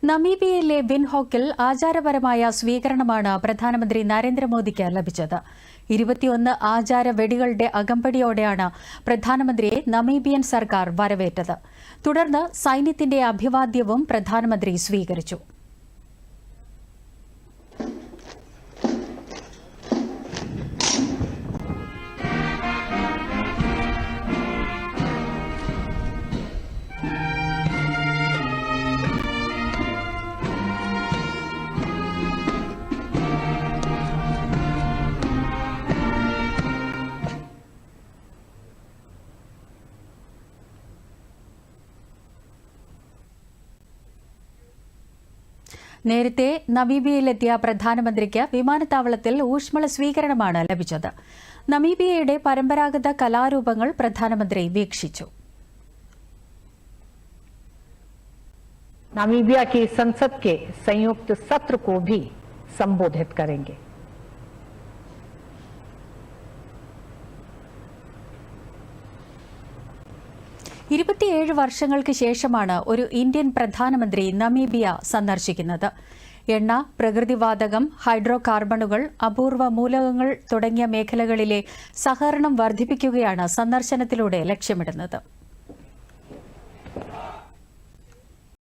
നമീബിയയിലെ വിൻഹോക്കിൽ ആചാരപരമായ സ്വീകരണമാണ് പ്രധാനമന്ത്രി നരേന്ദ്രമോദിക്ക് ലഭിച്ചത്. 21 ആചാര വെടികളുടെ അകമ്പടിയോടെയാണ് പ്രധാനമന്ത്രിയെ നമീബിയൻ സർക്കാർ വരവേറ്റത്. തുടർന്ന് സൈന്യത്തിന്റെ അഭിവാദ്യവും പ്രധാനമന്ത്രി സ്വീകരിച്ചു. നേരത്തെ നമീബിയയിലെത്തിയ പ്രധാനമന്ത്രിക്ക് വിമാനത്താവളത്തിൽ ഊഷ്മള സ്വീകരണമാണ് ലഭിച്ചത്. നമീബിയയുടെ പരമ്പരാഗത കലാരൂപങ്ങൾ പ്രധാനമന്ത്രി വീക്ഷിച്ചു. नामीबिया की संसद के संयुक्त सत्र को भी संबोधित करेंगे. വർഷങ്ങൾക്ക് ശേഷമാണ് ഒരു ഇന്ത്യൻ പ്രധാനമന്ത്രി നമീബിയ സന്ദർശിക്കുന്നത്. എണ്ണ, പ്രകൃതിവാതകം, ഹൈഡ്രോ കാർബണുകൾ, അപൂർവ മൂലകങ്ങൾ തുടങ്ങിയ മേഖലകളിലെ സഹകരണം വർദ്ധിപ്പിക്കുകയാണ് സന്ദർശനത്തിലൂടെ ലക്ഷ്യമിടുന്നത്.